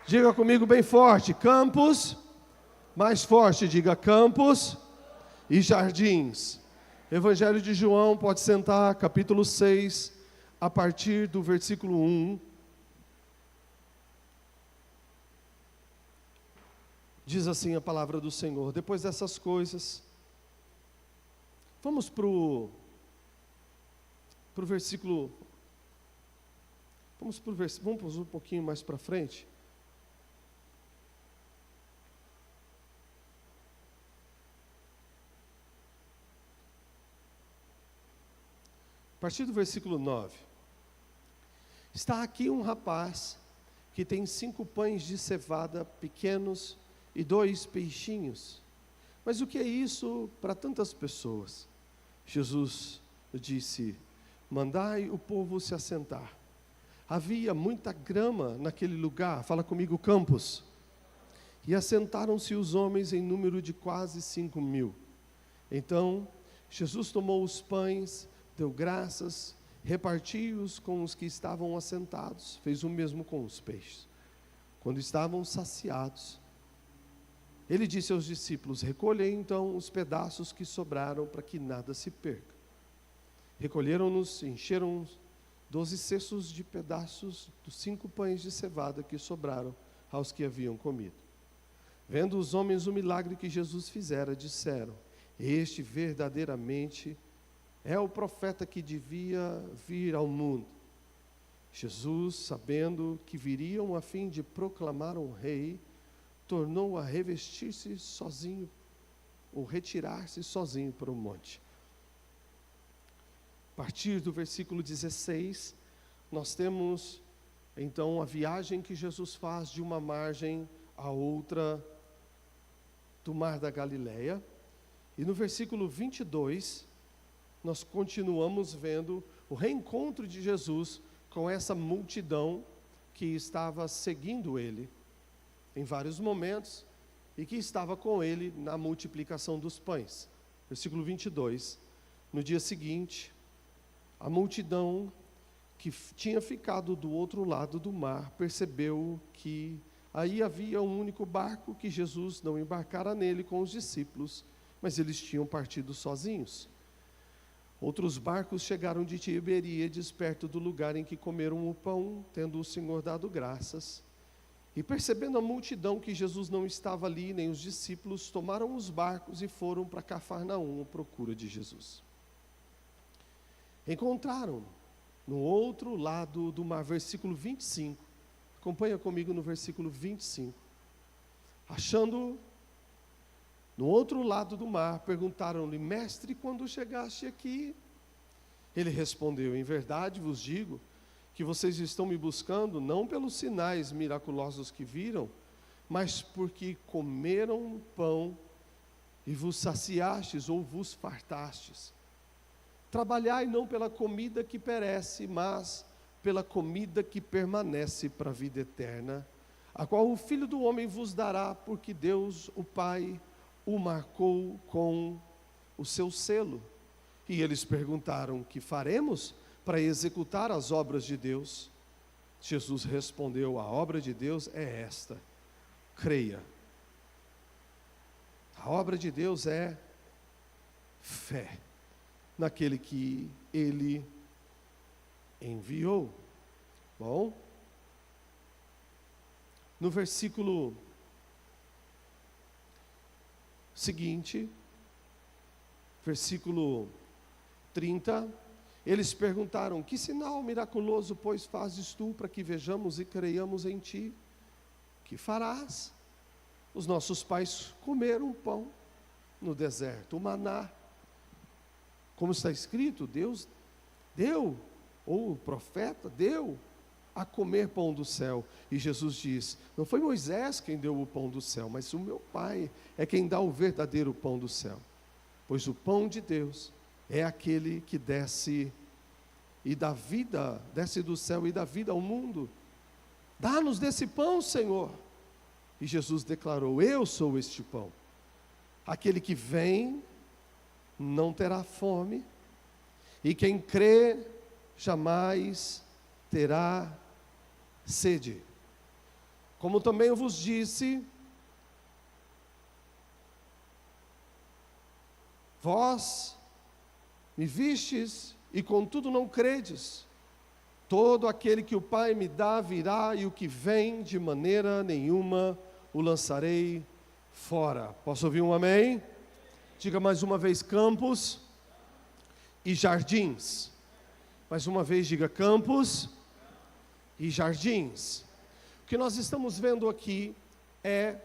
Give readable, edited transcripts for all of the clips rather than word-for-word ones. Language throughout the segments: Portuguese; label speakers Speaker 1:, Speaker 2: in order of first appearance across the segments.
Speaker 1: Diga comigo bem forte, campos, mais forte, diga campos e jardins. Evangelho de João, pode sentar, capítulo 6, a partir do versículo 1. Diz assim a palavra do Senhor: depois dessas coisas, vamos para o versículo, vamos um pouquinho mais para frente. A partir do versículo 9. Está aqui um rapaz que tem 5 pães de cevada pequenos e 2 peixinhos. Mas o que é isso para tantas pessoas? Jesus disse: mandai o povo se assentar. Havia muita grama naquele lugar, fala comigo, campos. E assentaram-se os homens em número de quase 5.000. Então Jesus tomou os pães, deu graças, repartiu-os com os que estavam assentados, fez o mesmo com os peixes. Quando estavam saciados, ele disse aos discípulos: recolhei então os pedaços que sobraram, para que nada se perca. Recolheram-nos, encheram 12 cestos de pedaços dos 5 pães de cevada que sobraram aos que haviam comido. Vendo os homens o milagre que Jesus fizera, disseram: este verdadeiramente é o profeta que devia vir ao mundo. Jesus, sabendo que viriam a fim de proclamar um rei, tornou a revestir-se sozinho, ou retirar-se sozinho para o monte. A partir do versículo 16, nós temos então a viagem que Jesus faz de uma margem à outra do mar da Galileia. E no versículo 22, nós continuamos vendo o reencontro de Jesus com essa multidão que estava seguindo ele em vários momentos, e que estava com ele na multiplicação dos pães. Versículo 22, no dia seguinte, a multidão que tinha ficado do outro lado do mar, percebeu que aí havia um único barco, que Jesus não embarcara nele com os discípulos, mas eles tinham partido sozinhos. Outros barcos chegaram de Tiberíades, perto do lugar em que comeram o pão, tendo o Senhor dado graças. E percebendo a multidão que Jesus não estava ali, nem os discípulos, tomaram os barcos e foram para Cafarnaum à procura de Jesus. Encontraram no outro lado do mar, versículo 25. Acompanha comigo no versículo 25. Achando no outro lado do mar, perguntaram-lhe: mestre, quando chegaste aqui? Ele respondeu: em verdade vos digo que vocês estão me buscando, não pelos sinais miraculosos que viram, mas porque comeram pão e vos saciastes ou vos fartastes. Trabalhai não pela comida que perece, mas pela comida que permanece para a vida eterna, a qual o Filho do Homem vos dará, porque Deus, o Pai, o marcou com o seu selo. E eles perguntaram: que faremos para executar as obras de Deus? Jesus respondeu: a obra de Deus é esta: creia. A obra de Deus é fé naquele que Ele enviou. Bom, no versículo seguinte, versículo 30, eles perguntaram: que sinal miraculoso, pois, fazes tu para que vejamos e creiamos em ti? Que farás? Os nossos pais comeram pão no deserto, o maná. Como está escrito, Deus deu, ou o profeta deu, a comer pão do céu. E Jesus diz: não foi Moisés quem deu o pão do céu, mas o meu Pai é quem dá o verdadeiro pão do céu. Pois o pão de Deus é aquele que desce e dá vida, desce do céu e dá vida ao mundo. Dá-nos desse pão, Senhor. E Jesus declarou: eu sou este pão. Aquele que vem não terá fome, e quem crê jamais terá sede. Como também eu vos disse, vós me vistes e contudo não credes. Todo aquele que o Pai me dá virá, e o que vem de maneira nenhuma o lançarei fora. Posso ouvir um amém? Diga mais uma vez: campos e jardins. Mais uma vez diga: campos e jardins. O que nós estamos vendo aqui é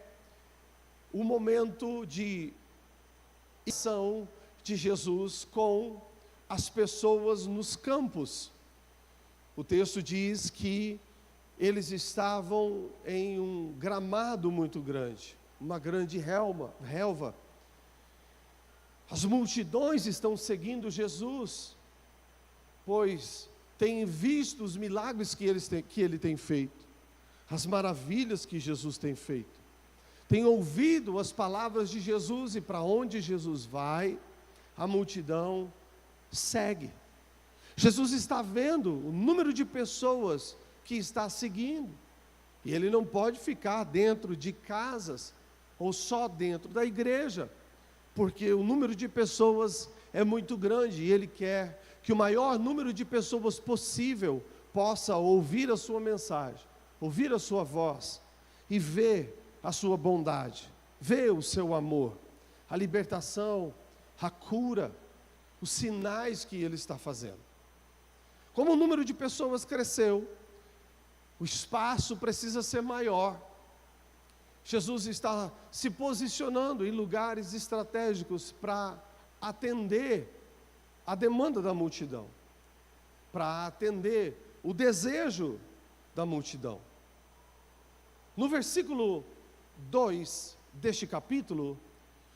Speaker 1: o momento de ação de Jesus com as pessoas nos campos. O texto diz que eles estavam em um gramado muito grande, uma grande relva. As multidões estão seguindo Jesus, pois têm visto os milagres que ele tem feito, as maravilhas que Jesus tem feito. Têm ouvido as palavras de Jesus, e para onde Jesus vai, a multidão segue. Jesus está vendo o número de pessoas que está seguindo, e ele não pode ficar dentro de casas ou só dentro da igreja, porque o número de pessoas é muito grande, e ele quer que o maior número de pessoas possível possa ouvir a sua mensagem, ouvir a sua voz e ver a sua bondade, ver o seu amor, a libertação, a cura, os sinais que ele está fazendo. Como o número de pessoas cresceu, o espaço precisa ser maior. Jesus está se posicionando em lugares estratégicos para atender a demanda da multidão, para atender o desejo da multidão. No versículo 2 deste capítulo,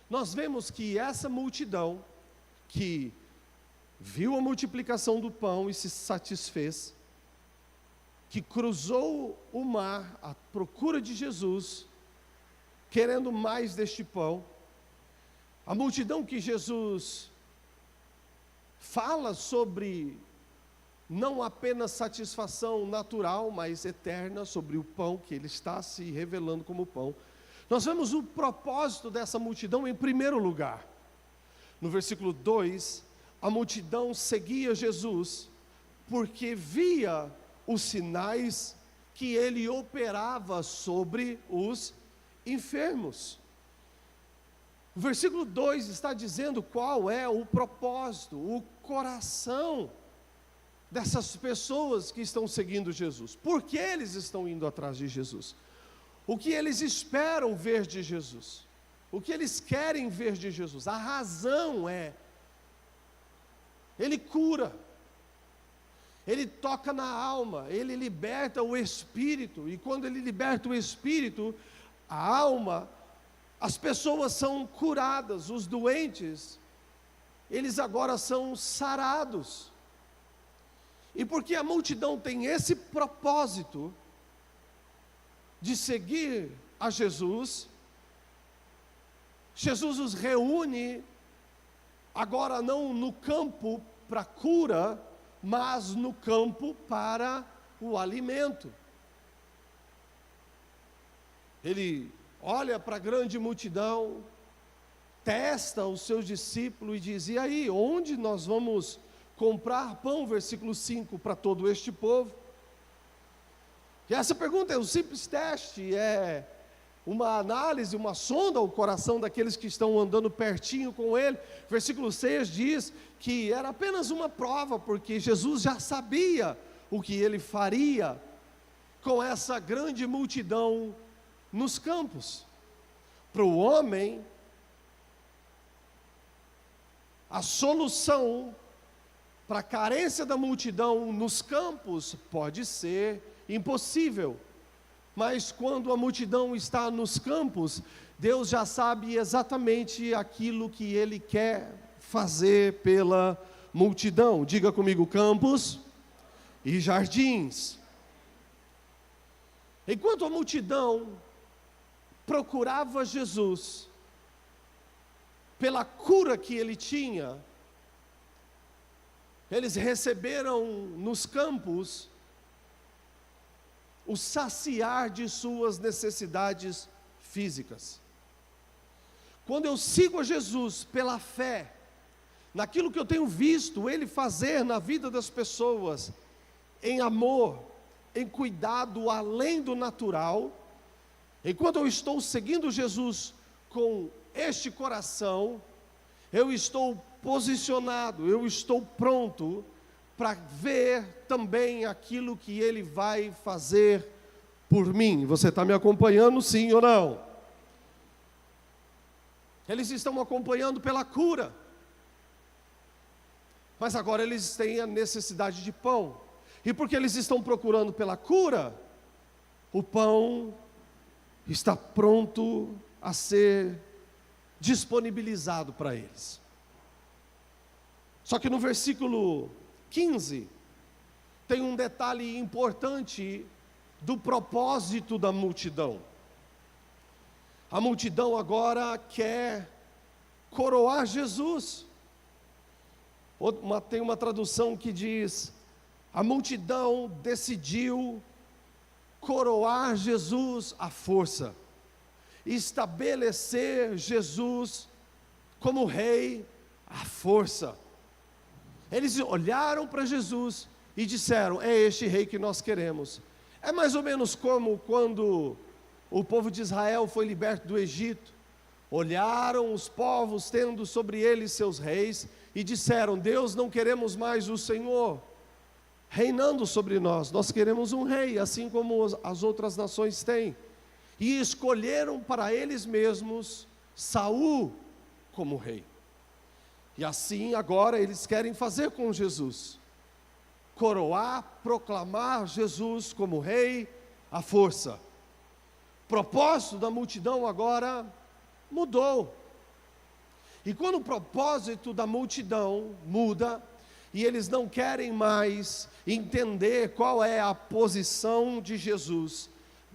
Speaker 1: nós vemos que essa multidão que viu a multiplicação do pão e se satisfez, que cruzou o mar à procura de Jesus, querendo mais deste pão, a multidão que Jesus fala sobre não apenas satisfação natural, mas eterna, sobre o pão, que ele está se revelando como pão. Nós vemos o propósito dessa multidão em primeiro lugar. No versículo 2, a multidão seguia Jesus, porque via os sinais que ele operava sobre os enfermos. O versículo 2 está dizendo qual é o propósito, o coração dessas pessoas que estão seguindo Jesus. Por que eles estão indo atrás de Jesus? O que eles esperam ver de Jesus? O que eles querem ver de Jesus? A razão é: ele cura, ele toca na alma, ele liberta o espírito, e quando ele liberta o espírito, a alma, as pessoas são curadas, os doentes, eles agora são sarados. E porque a multidão tem esse propósito de seguir a Jesus, Jesus os reúne agora não no campo para cura, mas no campo para o alimento. Ele olha para a grande multidão, testa os seus discípulos e diz: e aí, onde nós vamos comprar pão, versículo 5, para todo este povo? E essa pergunta é um simples teste, é uma análise, uma sonda ao coração daqueles que estão andando pertinho com ele. Versículo 6 diz que era apenas uma prova, porque Jesus já sabia o que ele faria com essa grande multidão nos campos. Para o homem, a solução para a carência da multidão nos campos pode ser impossível, mas quando a multidão está nos campos, Deus já sabe exatamente aquilo que Ele quer fazer pela multidão. Diga comigo: campos e jardins. Enquanto a multidão procurava Jesus pela cura que Ele tinha, eles receberam nos campos o saciar de suas necessidades físicas. Quando eu sigo a Jesus pela fé, naquilo que eu tenho visto Ele fazer na vida das pessoas, em amor, em cuidado além do natural, enquanto eu estou seguindo Jesus com este coração, eu estou posicionado, eu estou pronto para ver também aquilo que Ele vai fazer por mim. Você está me acompanhando, sim ou não? Eles estão acompanhando pela cura, mas agora eles têm a necessidade de pão, e porque eles estão procurando pela cura, o pão está pronto a ser disponibilizado para eles. Só que no versículo 15, tem um detalhe importante do propósito da multidão. A multidão agora quer coroar Jesus. Tem uma tradução que diz: a multidão decidiu coroar Jesus à força, estabelecer Jesus como rei à força. Eles olharam para Jesus e disseram: é este rei que nós queremos. É mais ou menos como quando o povo de Israel foi liberto do Egito. Olharam os povos tendo sobre eles seus reis e disseram: Deus, não queremos mais o Senhor reinando sobre nós, nós queremos um rei, assim como as outras nações têm. E escolheram para eles mesmos Saul como rei. E assim agora eles querem fazer com Jesus: coroar, proclamar Jesus como rei à força. O propósito da multidão agora mudou. E quando o propósito da multidão muda, e eles não querem mais entender qual é a posição de Jesus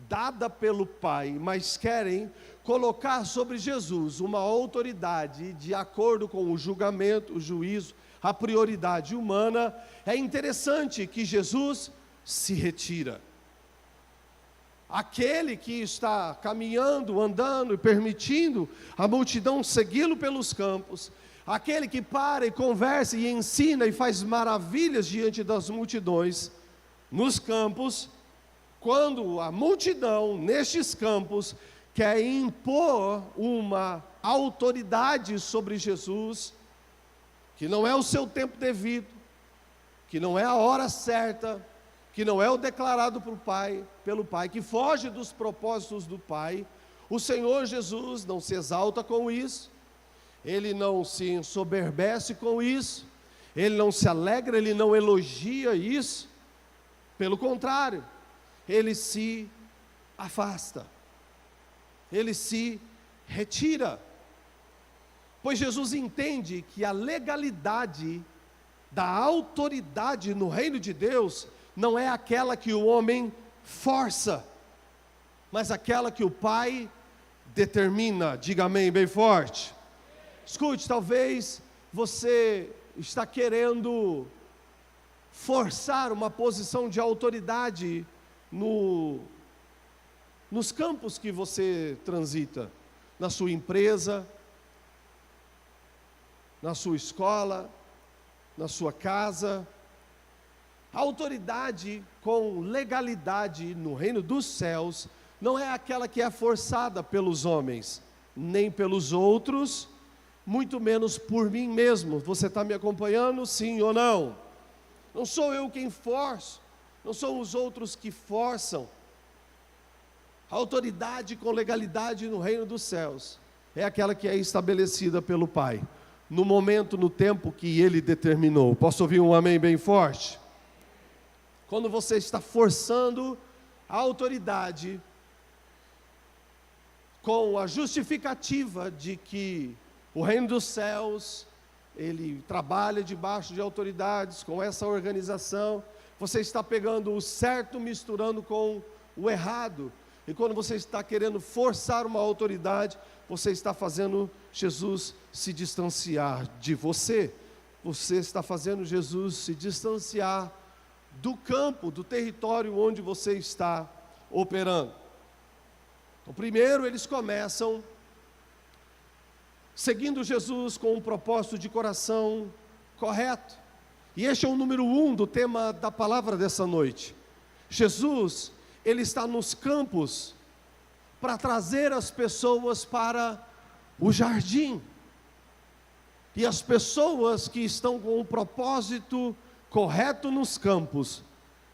Speaker 1: dada pelo Pai, mas querem colocar sobre Jesus uma autoridade de acordo com o julgamento, o juízo, a prioridade humana, é interessante que Jesus se retira. Aquele que está caminhando, andando e permitindo a multidão segui-lo pelos campos, aquele que para e conversa e ensina e faz maravilhas diante das multidões nos campos, quando a multidão nestes campos quer impor uma autoridade sobre Jesus, que não é o seu tempo devido, que não é a hora certa, que não é o declarado pelo Pai, que foge dos propósitos do Pai, o Senhor Jesus não se exalta com isso, Ele não se ensoberbece com isso, Ele não se alegra, Ele não elogia isso, pelo contrário, Ele se afasta, Ele se retira, pois Jesus entende que a legalidade da autoridade no reino de Deus não é aquela que o homem força, mas aquela que o Pai determina. Diga amém bem forte. Escute, talvez você está querendo forçar uma posição de autoridade nos campos que você transita, na sua empresa, na sua escola, na sua casa. A autoridade com legalidade no reino dos céus não é aquela que é forçada pelos homens, nem pelos outros, muito menos por mim mesmo. Você está me acompanhando, sim ou não? Não sou eu quem forço, não são os outros que forçam. A autoridade com legalidade no reino dos céus é aquela que é estabelecida pelo Pai, no momento, no tempo que Ele determinou. Posso ouvir um amém bem forte? Quando você está forçando a autoridade com a justificativa de que o reino dos céus, ele trabalha debaixo de autoridades, com essa organização, você está pegando o certo misturando com o errado. E quando você está querendo forçar uma autoridade, você está fazendo Jesus se distanciar de você. Você está fazendo Jesus se distanciar do campo, do território onde você está operando. Então, primeiro eles começam seguindo Jesus com um propósito de coração correto. E este é o número 1 do tema da palavra dessa noite. Jesus, ele está nos campos para trazer as pessoas para o jardim. E as pessoas que estão com o propósito correto nos campos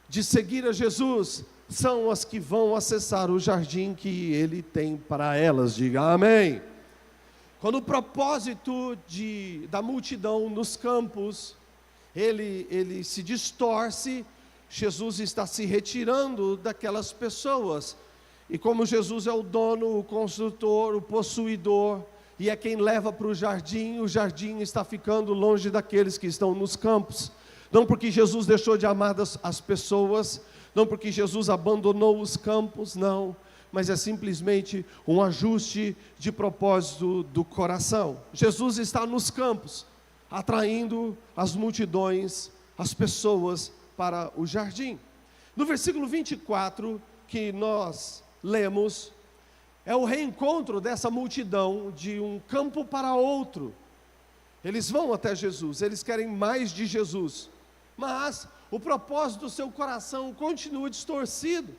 Speaker 1: de seguir a Jesus são as que vão acessar o jardim que ele tem para elas. Diga amém. Quando o propósito da multidão nos campos, ele se distorce, Jesus está se retirando daquelas pessoas. E como Jesus é o dono, o construtor, o possuidor, e é quem leva para o jardim está ficando longe daqueles que estão nos campos. Não porque Jesus deixou de amar as pessoas, não porque Jesus abandonou os campos, não, mas é simplesmente um ajuste de propósito do coração. Jesus está nos campos, atraindo as multidões, as pessoas para o jardim. No versículo 24, que nós lemos, é o reencontro dessa multidão de um campo para outro. Eles vão até Jesus, eles querem mais de Jesus, mas o propósito do seu coração continua distorcido.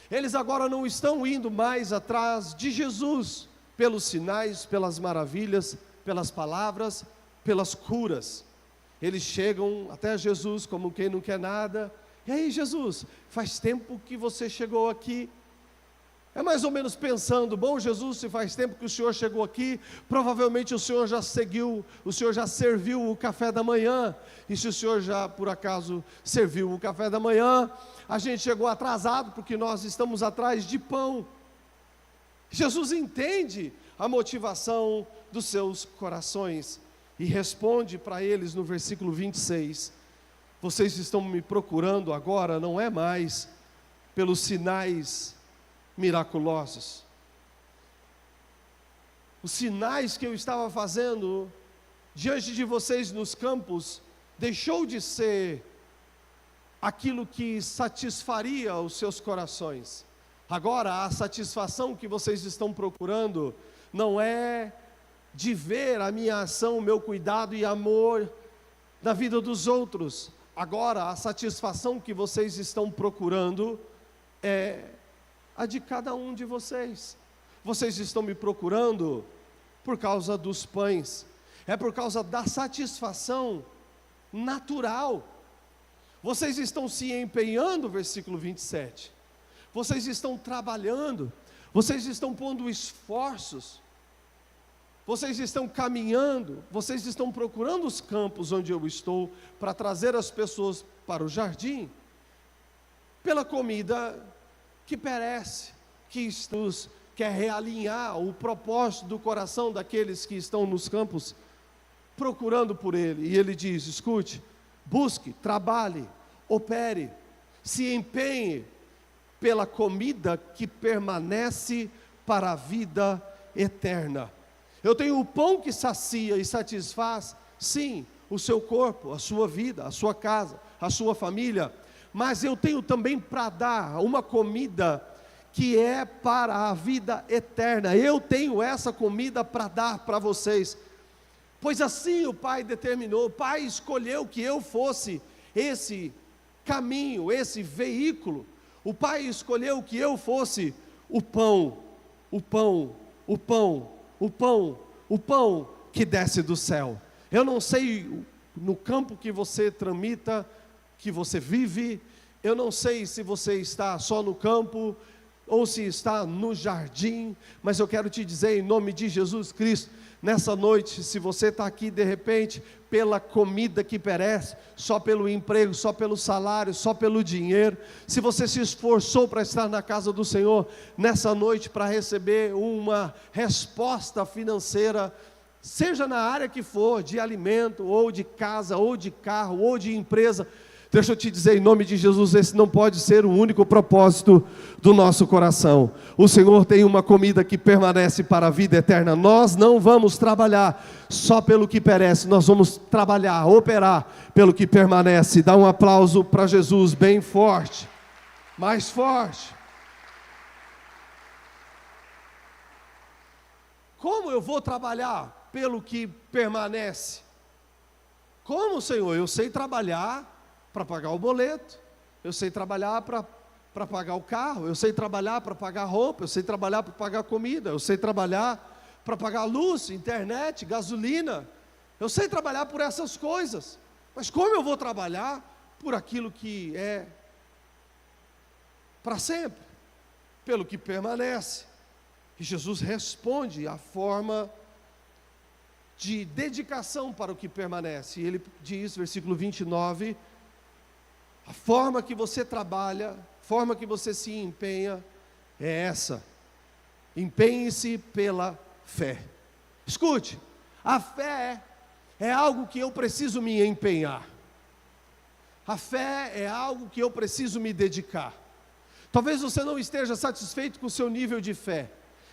Speaker 1: Eles agora não estão indo mais atrás de Jesus, pelos sinais, pelas maravilhas, pelas palavras, pelas curas. Eles chegam até Jesus como quem não quer nada. E aí, Jesus, faz tempo que você chegou aqui. É mais ou menos pensando, bom, Jesus, se faz tempo que o Senhor chegou aqui, provavelmente o Senhor já serviu o café da manhã, e se o Senhor já, por acaso, serviu o café da manhã, a gente chegou atrasado, porque nós estamos atrás de pão. Jesus entende a motivação dos seus corações, e responde para eles no versículo 26, vocês estão me procurando agora, não é mais pelos sinais miraculosos. Os sinais que eu estava fazendo diante de vocês nos campos deixou de ser aquilo que satisfaria os seus corações. Agora a satisfação que vocês estão procurando não é de ver a minha ação, o meu cuidado e amor na vida dos outros. Agora a satisfação que vocês estão procurando é a de cada um de vocês. Vocês estão me procurando por causa dos pães, é por causa da satisfação natural. Vocês estão se empenhando, versículo 27, vocês estão trabalhando, vocês estão pondo esforços, vocês estão caminhando, vocês estão procurando os campos onde eu estou, para trazer as pessoas para o jardim, pela comida que perece, que quer realinhar o propósito do coração daqueles que estão nos campos, procurando por Ele. E Ele diz, escute, busque, trabalhe, opere, se empenhe pela comida que permanece para a vida eterna. Eu tenho o pão que sacia e satisfaz, sim, o seu corpo, a sua vida, a sua casa, a sua família, mas eu tenho também para dar uma comida que é para a vida eterna. Eu tenho essa comida para dar para vocês, pois assim o Pai determinou, o Pai escolheu que eu fosse esse caminho, esse veículo. O Pai escolheu que eu fosse o pão, o pão, o pão, o pão, o pão que desce do céu. Eu não sei no campo que você tramita, que você vive, eu não sei se você está só no campo ou se está no jardim, mas eu quero te dizer em nome de Jesus Cristo, nessa noite, se você está aqui de repente pela comida que perece, só pelo emprego, só pelo salário, só pelo dinheiro, se você se esforçou para estar na casa do Senhor nessa noite para receber uma resposta financeira, seja na área que for, de alimento, ou de casa, ou de carro, ou de empresa, deixa eu te dizer em nome de Jesus, esse não pode ser o único propósito do nosso coração. O Senhor tem uma comida que permanece para a vida eterna. Nós não vamos trabalhar só pelo que perece, nós vamos trabalhar, operar pelo que permanece. Dá um aplauso para Jesus bem forte, mais forte. Como eu vou trabalhar pelo que permanece? Como, Senhor? Eu sei trabalhar para pagar o boleto, eu sei trabalhar para pagar o carro, eu sei trabalhar para pagar roupa, eu sei trabalhar para pagar comida, eu sei trabalhar para pagar luz, internet, gasolina, eu sei trabalhar por essas coisas, mas como eu vou trabalhar por aquilo que é para sempre, pelo que permanece? E Jesus responde a forma de dedicação para o que permanece, e ele diz, versículo 29, a forma que você trabalha, a forma que você se empenha é essa: empenhe-se pela fé. Escute, a fé é algo que eu preciso me empenhar, a fé é algo que eu preciso me dedicar. Talvez você não esteja satisfeito com o seu nível de fé,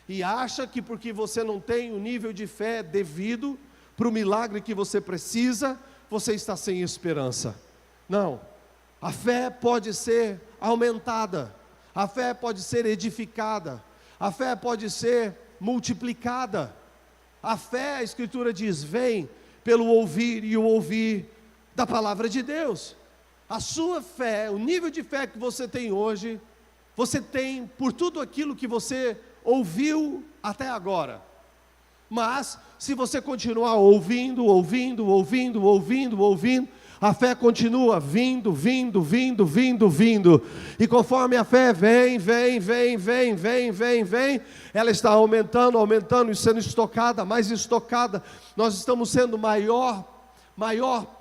Speaker 1: e acha que porque você não tem o nível de fé devido para o milagre que você precisa, você está sem esperança. Não, a fé pode ser aumentada, a fé pode ser edificada, a fé pode ser multiplicada. A fé, a Escritura diz, vem pelo ouvir e o ouvir da palavra de Deus. A sua fé, o nível de fé que você tem hoje, você tem por tudo aquilo que você ouviu até agora. Mas, se você continuar ouvindo, a fé continua vindo, e conforme a fé vem, ela está aumentando, e sendo estocada, mais estocada, nós estamos sendo maior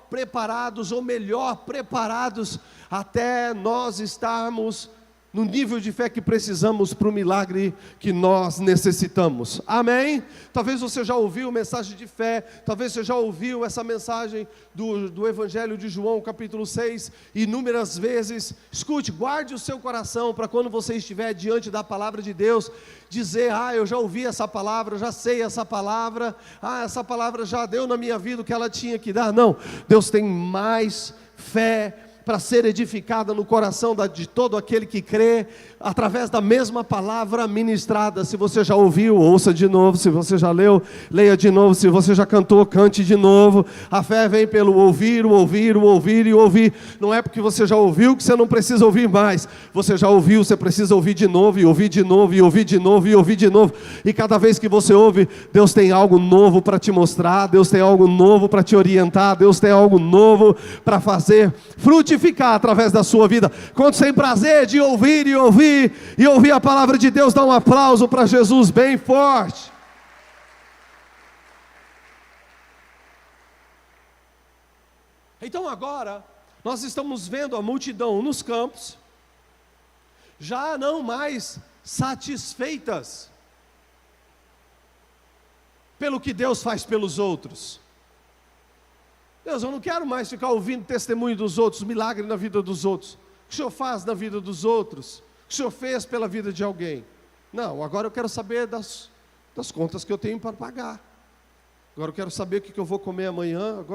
Speaker 1: preparados, ou melhor preparados, até nós estarmos no nível de fé que precisamos para o milagre que nós necessitamos. Amém? Talvez você já ouviu mensagem de fé, talvez você já ouviu essa mensagem do Evangelho de João, capítulo 6, inúmeras vezes. Escute, guarde o seu coração, para quando você estiver diante da palavra de Deus, dizer, eu já ouvi essa palavra, eu já sei essa palavra, essa palavra já deu na minha vida o que ela tinha que dar. Não, Deus tem mais fé para ser edificada no coração de todo aquele que crê, através da mesma palavra ministrada. Se você já ouviu, ouça de novo. Se você já leu, leia de novo. Se você já cantou, cante de novo. A fé vem pelo ouvir. Não é porque você já ouviu que você não precisa ouvir mais. Você já ouviu, você precisa ouvir de novo, e ouvir de novo, e ouvir de novo, e ouvir de novo. E cada vez que você ouve, Deus tem algo novo para te mostrar, Deus tem algo novo para te orientar, Deus tem algo novo para fazer frutificar através da sua vida. Quantos têm prazer de ouvir a palavra de Deus? Dá um aplauso para Jesus bem forte. Então agora, nós estamos vendo a multidão nos campos, já não mais satisfeitas pelo que Deus faz pelos outros. Deus, eu não quero mais ficar ouvindo testemunho dos outros, milagre na vida dos outros. O que o Senhor faz na vida dos outros? O que o Senhor fez pela vida de alguém? Não, agora eu quero saber das contas que eu tenho para pagar. Agora eu quero saber o que eu vou comer amanhã.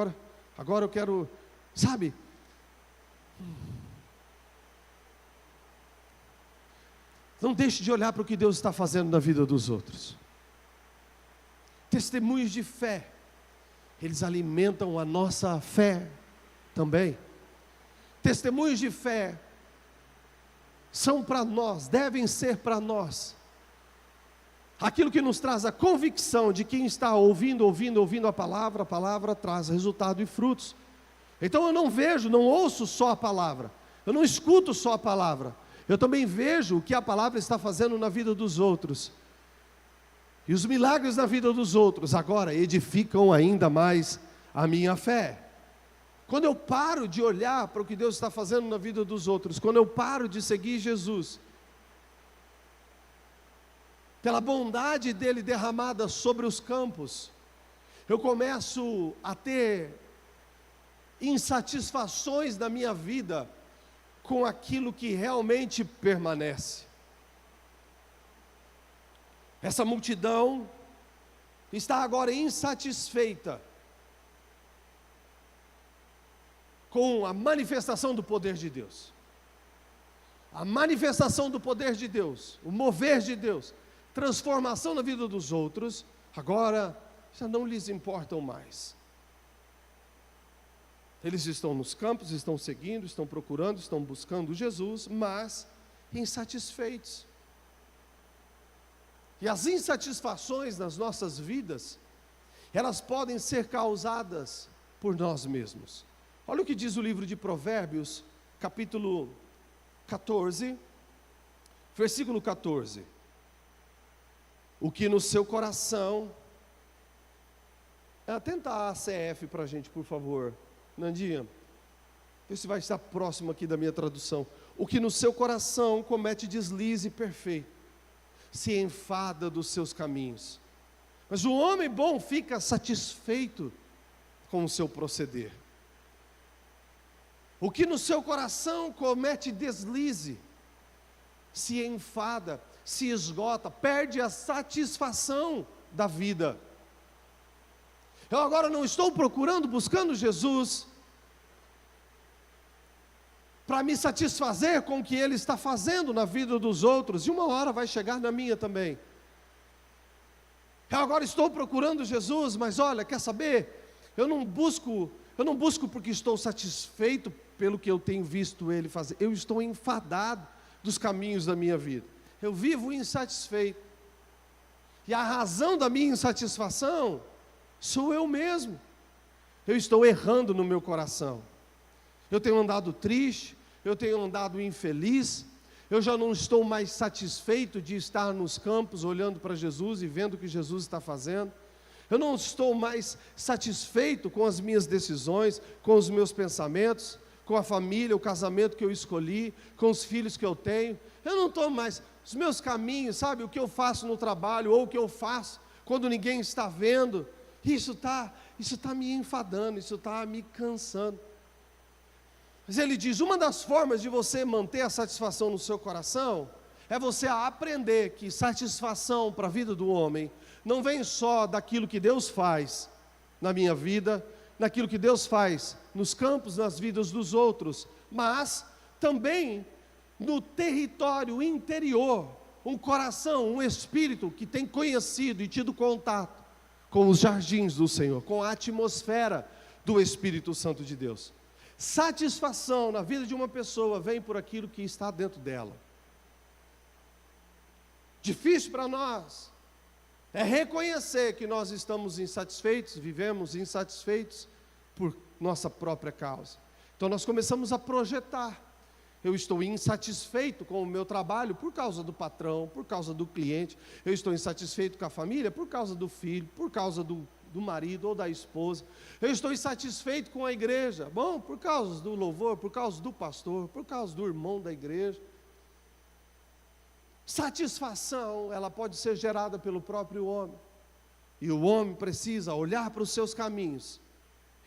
Speaker 1: Agora eu quero, sabe? Não deixe de olhar para o que Deus está fazendo na vida dos outros. Testemunhos de fé, eles alimentam a nossa fé também. Testemunhos de fé são para nós, devem ser para nós, aquilo que nos traz a convicção de quem está ouvindo a palavra traz resultado e frutos. Então eu não ouço só a palavra, eu não escuto só a palavra, eu também vejo o que a palavra está fazendo na vida dos outros. E os milagres na vida dos outros agora edificam ainda mais a minha fé. Quando eu paro de olhar para o que Deus está fazendo na vida dos outros, quando eu paro de seguir Jesus, pela bondade dele derramada sobre os campos, eu começo a ter insatisfações na minha vida com aquilo que realmente permanece. Essa multidão está agora insatisfeita com a manifestação do poder de Deus. A manifestação do poder de Deus, o mover de Deus, transformação na vida dos outros, agora já não lhes importam mais. Eles estão nos campos, estão seguindo, estão procurando, estão buscando Jesus, mas insatisfeitos. E as insatisfações nas nossas vidas, elas podem ser causadas por nós mesmos. Olha o que diz o livro de Provérbios, capítulo 14, versículo 14. O que no seu coração... Tenta a ACF para a gente, por favor, Nandinha. Vê se vai estar próximo aqui da minha tradução. O que no seu coração comete deslize perfeito, se enfada dos seus caminhos. Mas o homem bom fica satisfeito com o seu proceder. O que no seu coração comete deslize, se enfada, se esgota, perde a satisfação da vida. Eu agora não estou buscando Jesus para me satisfazer com o que Ele está fazendo na vida dos outros, e uma hora vai chegar na minha também. Eu agora estou procurando Jesus, mas olha, quer saber? Eu não busco porque estou satisfeito pelo que eu tenho visto Ele fazer. Eu estou enfadado dos caminhos da minha vida. Eu vivo insatisfeito. E a razão da minha insatisfação sou eu mesmo. Eu estou errando no meu coração. Eu tenho andado triste, eu tenho andado infeliz, eu já não estou mais satisfeito de estar nos campos olhando para Jesus e vendo o que Jesus está fazendo. Eu não estou mais satisfeito com as minhas decisões, com os meus pensamentos, com a família, o casamento que eu escolhi, com os filhos que eu tenho. Eu não estou mais, os meus caminhos, sabe, o que eu faço no trabalho, ou o que eu faço quando ninguém está vendo, isso está me enfadando, isso está me cansando. Mas ele diz, uma das formas de você manter a satisfação no seu coração, é você aprender que satisfação para a vida do homem, não vem só daquilo que Deus faz na minha vida, naquilo que Deus faz nos campos, nas vidas dos outros, mas também no território interior, um coração, um espírito que tem conhecido e tido contato com os jardins do Senhor, com a atmosfera do Espírito Santo de Deus. Satisfação na vida de uma pessoa vem por aquilo que está dentro dela. Difícil para nós é reconhecer que nós estamos insatisfeitos, vivemos insatisfeitos por nossa própria causa. Então nós começamos a projetar. Eu estou insatisfeito com o meu trabalho por causa do patrão, por causa do cliente. Eu estou insatisfeito com a família por causa do filho, por causa do marido ou da esposa. Eu estou insatisfeito com a igreja, bom, por causa do louvor, por causa do pastor, por causa do irmão da igreja. Satisfação, ela pode ser gerada pelo próprio homem. E o homem precisa olhar para os seus caminhos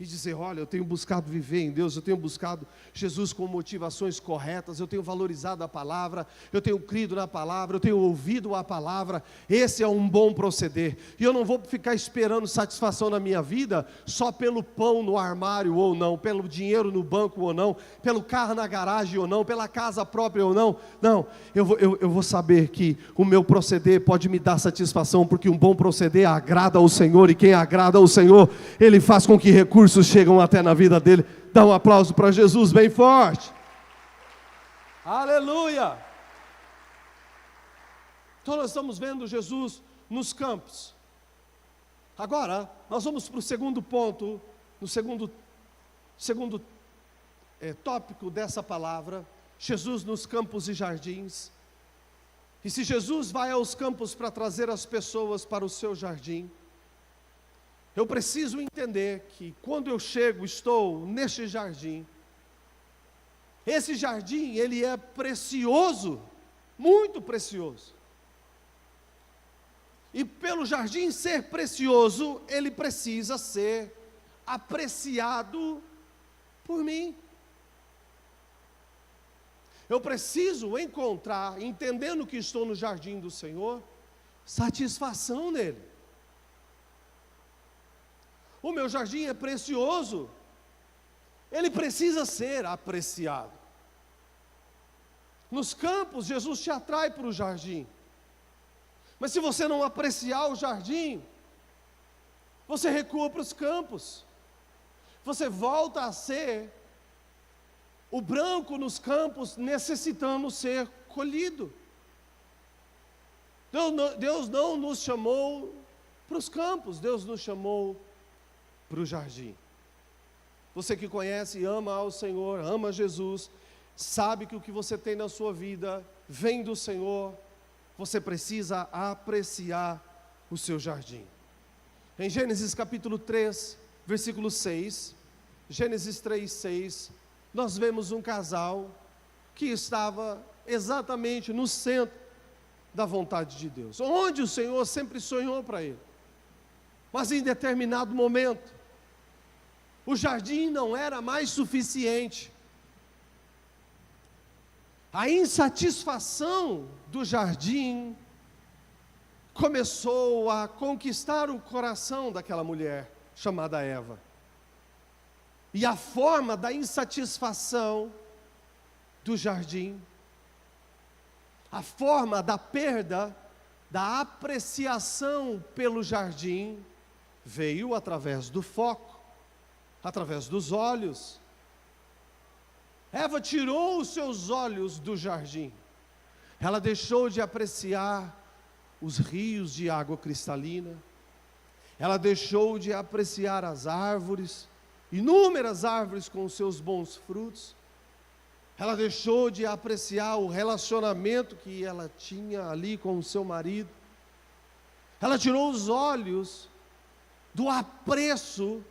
Speaker 1: e dizer, olha, eu tenho buscado viver em Deus, eu tenho buscado Jesus com motivações corretas, eu tenho valorizado a palavra, eu tenho crido na palavra, eu tenho ouvido a palavra, esse é um bom proceder. E eu não vou ficar esperando satisfação na minha vida só pelo pão no armário ou não, pelo dinheiro no banco ou não, pelo carro na garagem ou não, pela casa própria ou não. Não, eu vou saber que o meu proceder pode me dar satisfação, porque um bom proceder agrada ao Senhor, e quem agrada ao Senhor, Ele faz com que recursos chegam até na vida dele. Dá um aplauso para Jesus bem forte. Aleluia! Então nós estamos vendo Jesus nos campos. Agora, nós vamos para o segundo ponto, no segundo tópico dessa palavra, Jesus nos campos e jardins. E se Jesus vai aos campos para trazer as pessoas para o seu jardim, eu preciso entender que quando eu estou neste jardim, esse jardim, ele é precioso, muito precioso. E pelo jardim ser precioso, ele precisa ser apreciado por mim. Eu preciso encontrar, entendendo que estou no jardim do Senhor, satisfação nele. O meu jardim é precioso, ele precisa ser apreciado. Nos campos, Jesus te atrai para o jardim. Mas se você não apreciar o jardim, Você recua para os campos. Você volta a ser o branco nos campos necessitando ser colhido. Deus não nos chamou para os campos, Deus nos chamou para o jardim. Você que conhece e ama ao Senhor, ama Jesus, sabe que o que você tem na sua vida vem do Senhor, você precisa apreciar o seu jardim. Em Gênesis capítulo 3, versículo 6, Gênesis 3, 6, nós vemos um casal que estava exatamente no centro da vontade de Deus, onde o Senhor sempre sonhou para ele. Mas em determinado momento, o jardim não era mais suficiente. A insatisfação do jardim começou a conquistar o coração daquela mulher chamada Eva. E a forma da insatisfação do jardim, a forma da perda, da apreciação pelo jardim, veio através do foco, através dos olhos. Eva tirou os seus olhos do jardim. Ela deixou de apreciar os rios de água cristalina. Ela deixou de apreciar as árvores, inúmeras árvores com os seus bons frutos. Ela deixou de apreciar o relacionamento que ela tinha ali com o seu marido. Ela tirou os olhos do apreço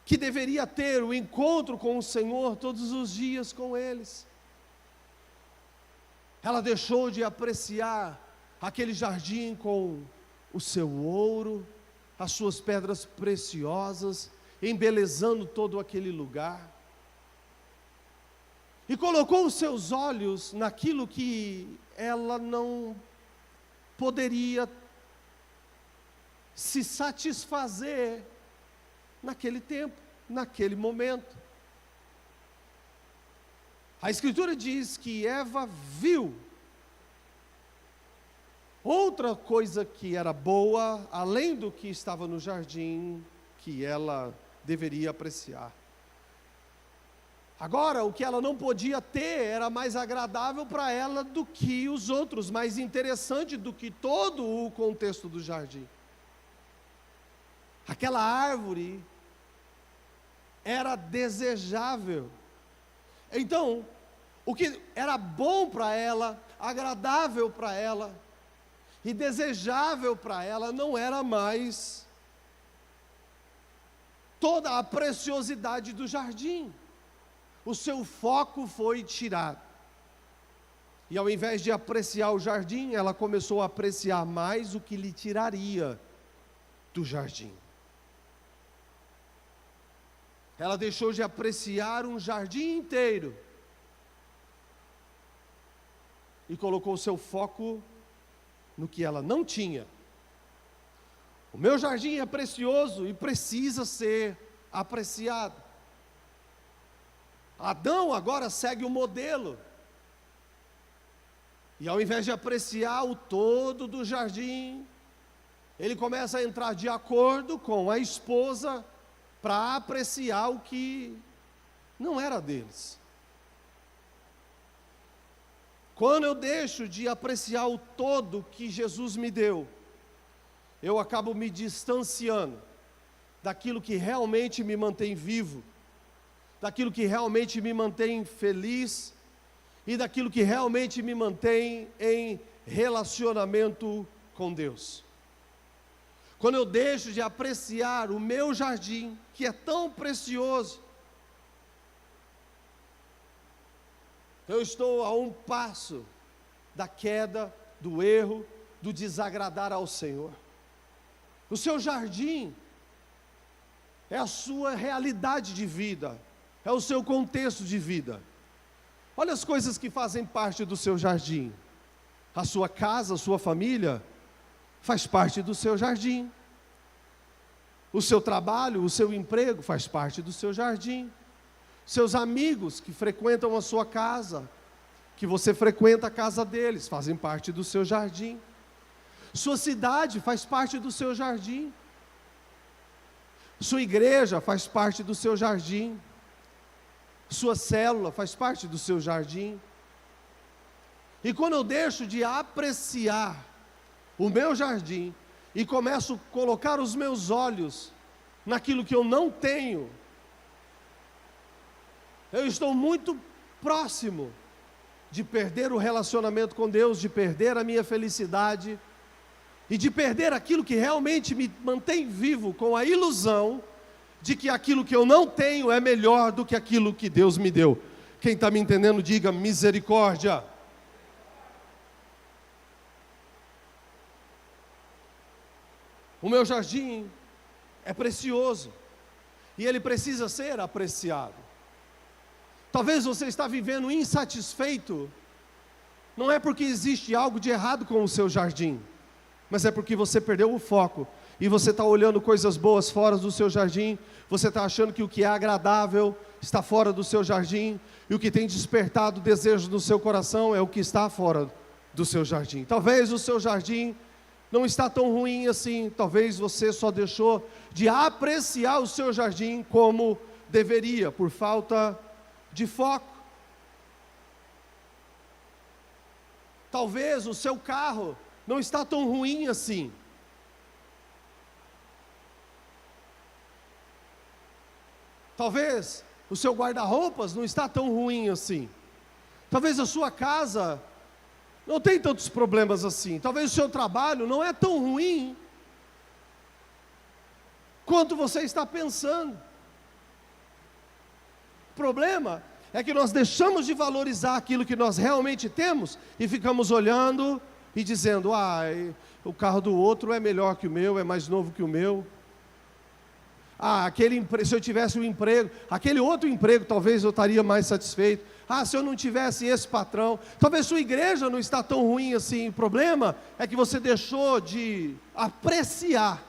Speaker 1: que deveria ter o encontro com o Senhor todos os dias com eles. Ela deixou de apreciar aquele jardim com o seu ouro, as suas pedras preciosas, embelezando todo aquele lugar. E colocou os seus olhos naquilo que ela não poderia se satisfazer naquele tempo, naquele momento. A Escritura diz que Eva viu outra coisa que era boa, além do que estava no jardim, que ela deveria apreciar. Agora, o que ela não podia ter era mais agradável para ela do que os outros, mais interessante do que todo o contexto do jardim. Aquela árvore era desejável. Então, o que era bom para ela, agradável para ela e desejável para ela, não era mais toda a preciosidade do jardim. O seu foco foi tirado. E ao invés de apreciar o jardim, ela começou a apreciar mais o que lhe tiraria do jardim. Ela deixou de apreciar um jardim inteiro e colocou o seu foco no que ela não tinha. O meu jardim é precioso e precisa ser apreciado. Adão agora segue o modelo. E ao invés de apreciar o todo do jardim, ele começa a entrar de acordo com a esposa para apreciar o que não era deles. Quando eu deixo de apreciar o todo que Jesus me deu, eu acabo me distanciando daquilo que realmente me mantém vivo, daquilo que realmente me mantém feliz e daquilo que realmente me mantém em relacionamento com Deus. Quando eu deixo de apreciar o meu jardim, que é tão precioso, eu estou a um passo da queda, do erro, do desagradar ao Senhor. O seu jardim é a sua realidade de vida, é o seu contexto de vida. Olha as coisas que fazem parte do seu jardim. A sua casa, a sua família, faz parte do seu jardim. O seu trabalho, o seu emprego faz parte do seu jardim. Seus amigos que frequentam a sua casa, que você frequenta a casa deles, fazem parte do seu jardim. Sua cidade faz parte do seu jardim. Sua igreja faz parte do seu jardim. Sua célula faz parte do seu jardim. E quando eu deixo de apreciar o meu jardim e começo a colocar os meus olhos naquilo que eu não tenho, eu estou muito próximo de perder o relacionamento com Deus, de perder a minha felicidade e de perder aquilo que realmente me mantém vivo, com a ilusão de que aquilo que eu não tenho é melhor do que aquilo que Deus me deu. Quem está me entendendo, diga misericórdia. O meu jardim é precioso e ele precisa ser apreciado. Talvez você está vivendo insatisfeito, não é porque existe algo de errado com o seu jardim, mas é porque você perdeu o foco e você está olhando coisas boas fora do seu jardim, você está achando que o que é agradável está fora do seu jardim, e o que tem despertado desejo no seu coração é o que está fora do seu jardim. Talvez o seu jardim não está tão ruim assim, talvez você só deixou de apreciar o seu jardim como deveria, por falta de foco. Talvez o seu carro não está tão ruim assim. Talvez o seu guarda-roupas não está tão ruim assim. Talvez a sua casa não tem tantos problemas assim. Talvez o seu trabalho não é tão ruim quanto você está pensando. O problema é que nós deixamos de valorizar aquilo que nós realmente temos e ficamos olhando e dizendo: o carro do outro é melhor que o meu, é mais novo que o meu. Se eu tivesse um emprego, aquele outro emprego talvez eu estaria mais satisfeito. Se eu não tivesse esse patrão, talvez sua igreja não está tão ruim assim. O problema é que você deixou de apreciar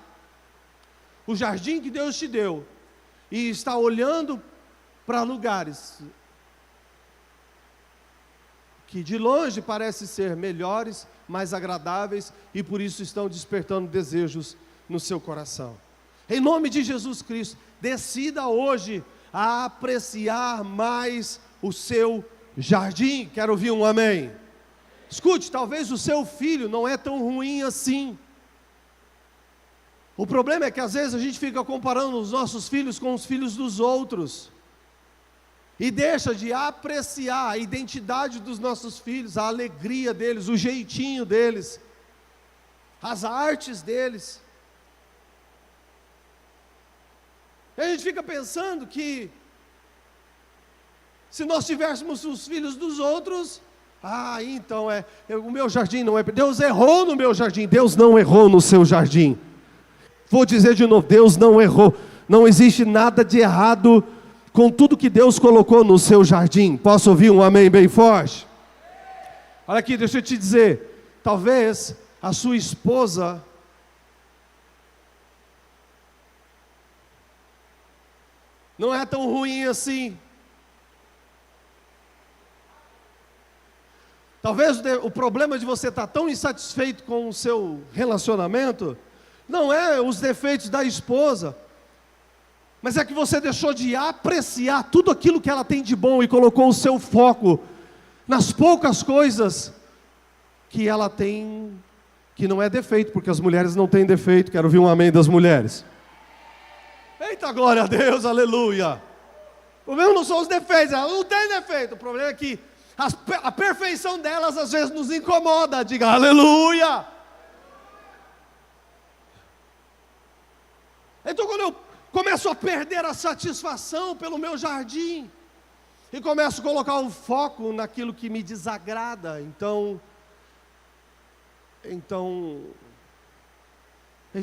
Speaker 1: o jardim que Deus te deu e está olhando para lugares que de longe parecem ser melhores, mais agradáveis, e por isso estão despertando desejos no seu coração. Em nome de Jesus Cristo, decida hoje a apreciar mais o seu jardim. Quero ouvir um amém. Escute, talvez o seu filho não é tão ruim assim. O problema é que às vezes a gente fica comparando os nossos filhos com os filhos dos outros e deixa de apreciar a identidade dos nossos filhos, a alegria deles, o jeitinho deles, as artes deles. E a gente fica pensando que se nós tivéssemos os filhos dos outros, então o meu jardim não é... Deus errou no meu jardim. Deus não errou no seu jardim. Vou dizer de novo, Deus não errou. Não existe nada de errado com tudo que Deus colocou no seu jardim. Posso ouvir um amém bem forte? Olha aqui, deixa eu te dizer, talvez a sua esposa não é tão ruim assim. Talvez o problema de você estar tão insatisfeito com o seu relacionamento não é os defeitos da esposa, mas é que você deixou de apreciar tudo aquilo que ela tem de bom e colocou o seu foco nas poucas coisas que ela tem, que não é defeito, porque as mulheres não têm defeito. Quero ouvir um amém das mulheres. Eita, glória a Deus, aleluia. O problema não são os defeitos, ela não tem defeito. O problema é que a perfeição delas às vezes nos incomoda. Diga aleluia. Então quando eu começo a perder a satisfação pelo meu jardim e começo a colocar o foco naquilo que me desagrada, então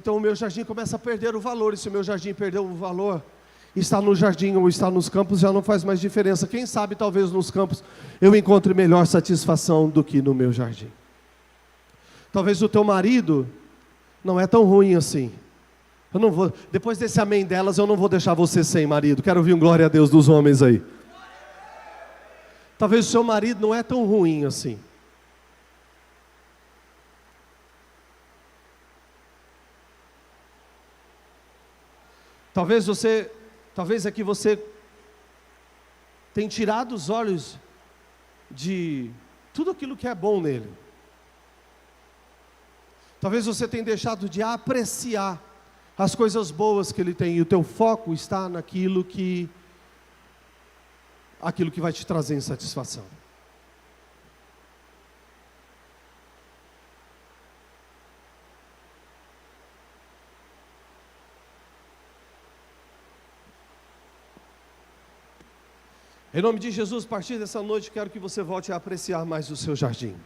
Speaker 1: o meu jardim começa a perder o valor. E se o meu jardim perdeu o valor, estar no jardim ou estar nos campos já não faz mais diferença. Quem sabe talvez nos campos eu encontre melhor satisfação do que no meu jardim. Talvez o teu marido não é tão ruim assim. Eu não vou, depois desse amém delas, eu não vou deixar você sem marido. Quero ouvir um glória a Deus dos homens aí. Talvez o seu marido não é tão ruim assim. Talvez aqui você tem tirado os olhos de tudo aquilo que é bom nele. Talvez você tenha deixado de apreciar as coisas boas que ele tem, e o teu foco está naquilo que vai te trazer insatisfação. Em nome de Jesus, a partir dessa noite, quero que você volte a apreciar mais o seu jardim.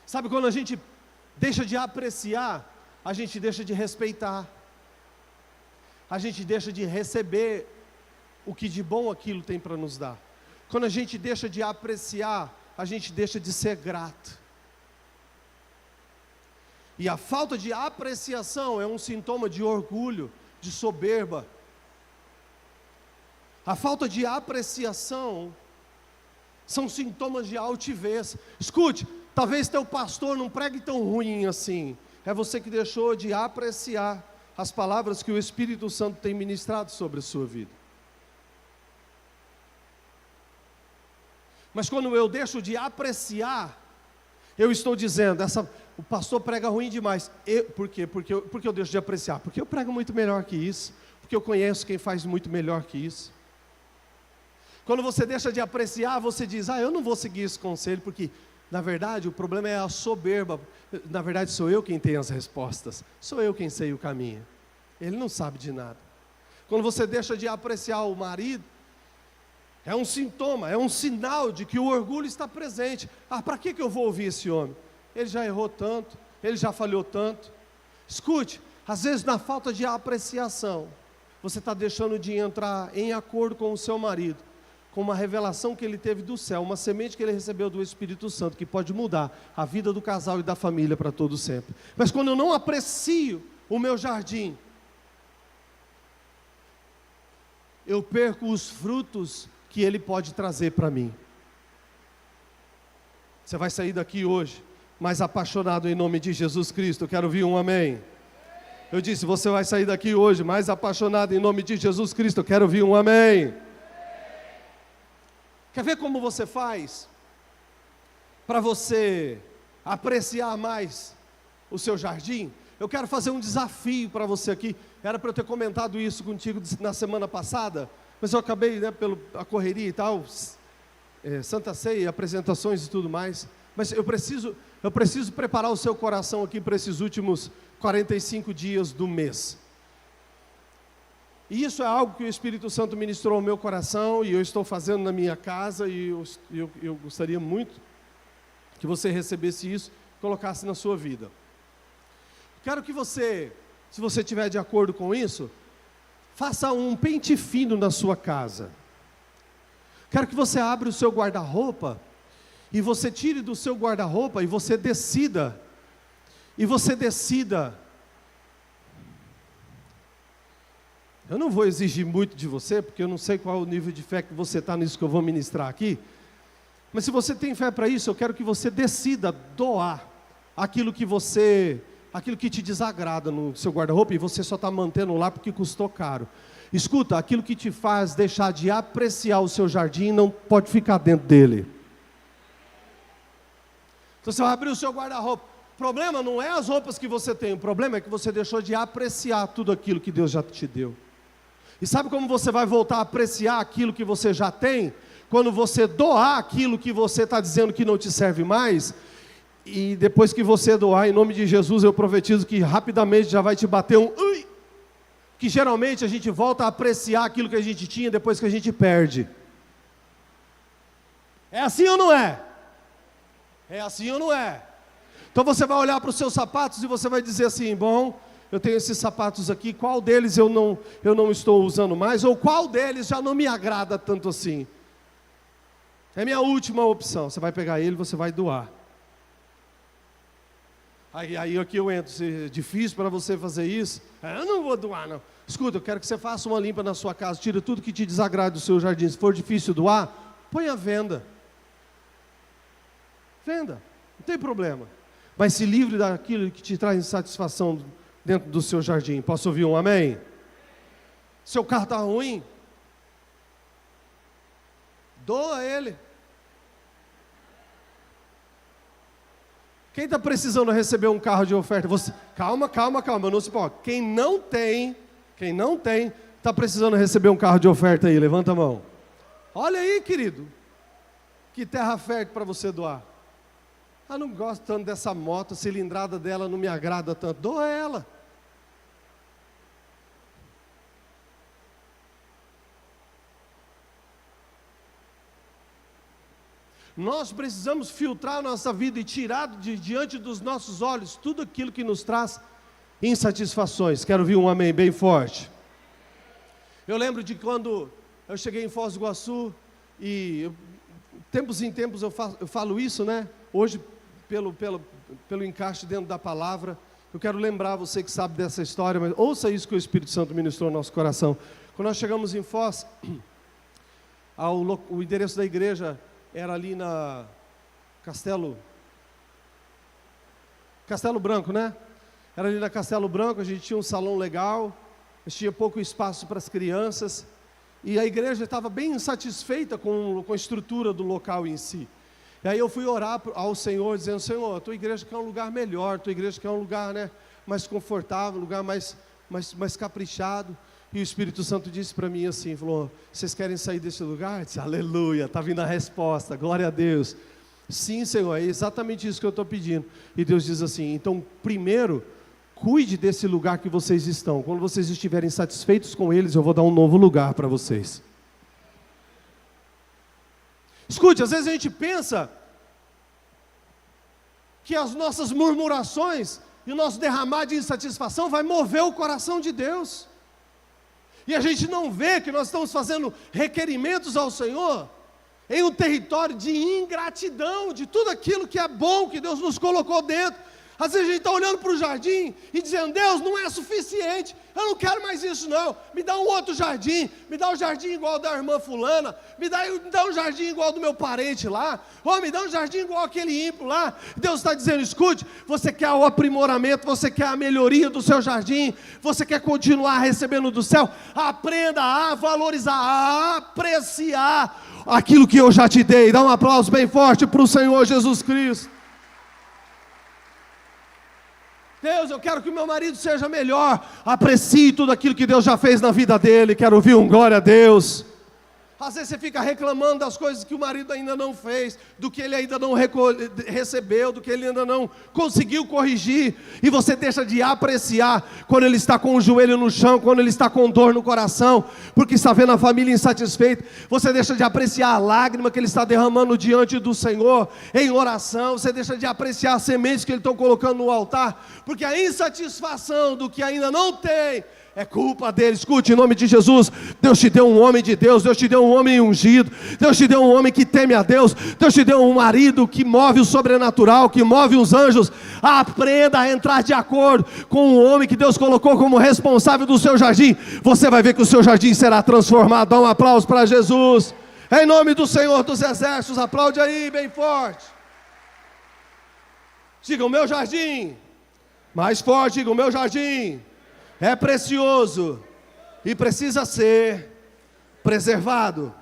Speaker 1: Sabe, quando a gente deixa de apreciar, a gente deixa de respeitar, a gente deixa de receber o que de bom aquilo tem para nos dar. Quando a gente deixa de apreciar, a gente deixa de ser grato. E a falta de apreciação é um sintoma de orgulho, de soberba. A falta de apreciação são sintomas de altivez. Escute, talvez teu pastor não pregue tão ruim assim. É você que deixou de apreciar as palavras que o Espírito Santo tem ministrado sobre a sua vida. Mas quando eu deixo de apreciar, eu estou dizendo, o pastor prega ruim demais. Por quê? Porque eu deixo de apreciar? Porque eu prego muito melhor que isso. Porque eu conheço quem faz muito melhor que isso. Quando você deixa de apreciar, você diz, eu não vou seguir esse conselho, porque, na verdade, o problema é a soberba. Na verdade, sou eu quem tem as respostas. Sou eu quem sei o caminho. Ele não sabe de nada. Quando você deixa de apreciar o marido, é um sintoma, é um sinal de que o orgulho está presente. Para que eu vou ouvir esse homem? Ele já errou tanto, ele já falhou tanto. Escute, às vezes na falta de apreciação, você está deixando de entrar em acordo com o seu marido, com uma revelação que ele teve do céu, uma semente que ele recebeu do Espírito Santo, que pode mudar a vida do casal e da família para todo sempre. Mas quando eu não aprecio o meu jardim, eu perco os frutos que ele pode trazer para mim. Você vai sair daqui hoje mais apaixonado em nome de Jesus Cristo. Eu quero ouvir um amém. Eu disse, você vai sair daqui hoje mais apaixonado em nome de Jesus Cristo. Eu quero ouvir um amém. Quer ver como você faz para você apreciar mais o seu jardim? Eu quero fazer um desafio para você aqui. Era para eu ter comentado isso contigo na semana passada, mas eu acabei, pela correria e tal, Santa Ceia, apresentações e tudo mais. Mas eu preciso preparar o seu coração aqui para esses últimos 45 dias do mês. E isso é algo que o Espírito Santo ministrou ao meu coração, e eu estou fazendo na minha casa, e eu gostaria muito que você recebesse isso, colocasse na sua vida. Quero que você, se você estiver de acordo com isso, faça um pente fino na sua casa. Quero que você abra o seu guarda-roupa, e você tire do seu guarda-roupa, e você decida, eu não vou exigir muito de você, porque eu não sei qual é o nível de fé que você está nisso que eu vou ministrar aqui, mas se você tem fé para isso, eu quero que você decida doar aquilo que te desagrada no seu guarda-roupa, e você só está mantendo lá porque custou caro. Escuta, aquilo que te faz deixar de apreciar o seu jardim não pode ficar dentro dele. Então você vai abrir o seu guarda-roupa. O problema não é as roupas que você tem, o problema é que você deixou de apreciar tudo aquilo que Deus já te deu. E sabe como você vai voltar a apreciar aquilo que você já tem? Quando você doar aquilo que você está dizendo que não te serve mais, e depois que você doar, em nome de Jesus, eu profetizo que rapidamente já vai te bater um ui, que geralmente a gente volta a apreciar aquilo que a gente tinha depois que a gente perde. É assim ou não é? É assim ou não é? Então você vai olhar para os seus sapatos e você vai dizer assim, bom, eu tenho esses sapatos aqui, qual deles eu não estou usando mais, ou qual deles já não me agrada tanto assim? É minha última opção. Você vai pegar ele e você vai doar. Aí aqui eu entro, se é difícil para você fazer isso, eu não vou doar não. Escuta, eu quero que você faça uma limpa na sua casa, tira tudo que te desagrada do seu jardim. Se for difícil doar, põe à venda. Venda, não tem problema. Mas se livre daquilo que te traz insatisfação dentro do seu jardim. Posso ouvir um amém? Seu carro está ruim? Doa ele. Quem está precisando receber um carro de oferta? Você, calma, não se pode. Quem não tem, está precisando receber um carro de oferta aí, levanta a mão. Olha aí, querido, que terra fértil para você doar. Eu não gosto tanto dessa moto, a cilindrada dela não me agrada tanto. Doa ela. Nós precisamos filtrar a nossa vida e tirar de diante dos nossos olhos tudo aquilo que nos traz insatisfações. Quero ouvir um amém bem forte. Eu lembro de quando eu cheguei em Foz do Iguaçu e tempos em tempos eu falo isso, né? Hoje, pelo encaixe dentro da palavra, eu quero lembrar você que sabe dessa história, mas ouça isso que o Espírito Santo ministrou no nosso coração. Quando nós chegamos em Foz, o endereço da igreja era ali na Castelo Branco, né? Era ali na Castelo Branco, a gente tinha um salão legal, a gente tinha pouco espaço para as crianças, e a igreja estava bem insatisfeita com a estrutura do local em si. E aí eu fui orar ao Senhor, dizendo: Senhor, a tua igreja quer um lugar melhor, a tua igreja quer um lugar, né, mais confortável, um lugar mais caprichado. E o Espírito Santo disse para mim assim, falou: vocês querem sair desse lugar? Eu disse: aleluia, está vindo a resposta, glória a Deus. Sim, Senhor, é exatamente isso que eu estou pedindo. E Deus diz assim: então primeiro, cuide desse lugar que vocês estão. Quando vocês estiverem satisfeitos com eles, eu vou dar um novo lugar para vocês. Escute, às vezes a gente pensa que as nossas murmurações e o nosso derramar de insatisfação vai mover o coração de Deus. E a gente não vê que nós estamos fazendo requerimentos ao Senhor em um território de ingratidão, de tudo aquilo que é bom que Deus nos colocou dentro. Às vezes a gente está olhando para o jardim e dizendo: Deus, não é suficiente, eu não quero mais isso não, me dá um outro jardim, me dá um jardim igual ao da irmã fulana, me dá um jardim igual ao do meu parente lá, ou me dá um jardim igual aquele ímpio lá. Deus está dizendo: escute, você quer o aprimoramento, você quer a melhoria do seu jardim, você quer continuar recebendo do céu, aprenda a valorizar, a apreciar aquilo que eu já te dei. Dá um aplauso bem forte para o Senhor Jesus Cristo. Deus, eu quero que o meu marido seja melhor. Aprecie tudo aquilo que Deus já fez na vida dele. Quero ouvir um glória a Deus. Às vezes você fica reclamando das coisas que o marido ainda não fez, do que ele ainda não recebeu, do que ele ainda não conseguiu corrigir, e você deixa de apreciar quando ele está com o joelho no chão, quando ele está com dor no coração, porque está vendo a família insatisfeita. Você deixa de apreciar a lágrima que ele está derramando diante do Senhor em oração. Você deixa de apreciar as sementes que ele está colocando no altar, porque a insatisfação do que ainda não tem é culpa dele. Escute, em nome de Jesus, Deus te deu um homem de Deus, Deus te deu um homem ungido, Deus te deu um homem que teme a Deus, Deus te deu um marido que move o sobrenatural, que move os anjos. Aprenda a entrar de acordo com o homem que Deus colocou como responsável do seu jardim. Você vai ver que o seu jardim será transformado. Dá um aplauso para Jesus, em nome do Senhor dos Exércitos. Aplaude aí bem forte. Diga: o meu jardim. Mais forte, diga: o meu jardim é precioso e precisa ser preservado.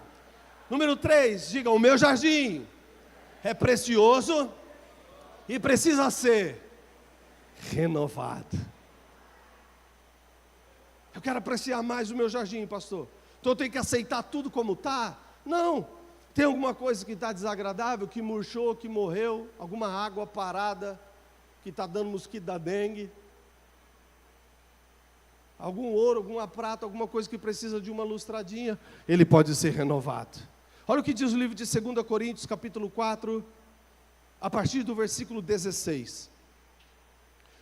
Speaker 1: Número 3, diga: o meu jardim é precioso e precisa ser renovado. Eu quero apreciar mais o meu jardim, pastor. Então eu tenho que aceitar tudo como está? Não. Tem alguma coisa que está desagradável, que murchou, que morreu, alguma água parada, que está dando mosquito da dengue, algum ouro, alguma prata, alguma coisa que precisa de uma lustradinha, ele pode ser renovado. Olha o que diz o livro de 2 Coríntios, capítulo 4, a partir do versículo 16.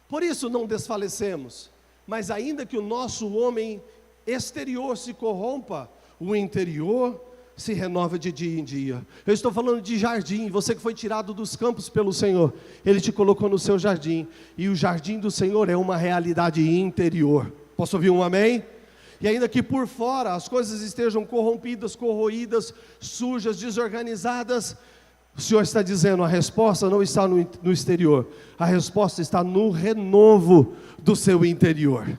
Speaker 1: Por isso não desfalecemos, mas ainda que o nosso homem exterior se corrompa, o interior se renova de dia em dia. Eu estou falando de jardim. Você que foi tirado dos campos pelo Senhor, Ele te colocou no seu jardim, e o jardim do Senhor é uma realidade interior. Posso ouvir um amém? E ainda que por fora as coisas estejam corrompidas, corroídas, sujas, desorganizadas, O Senhor está dizendo, a resposta não está no exterior, a resposta está no renovo do seu interior.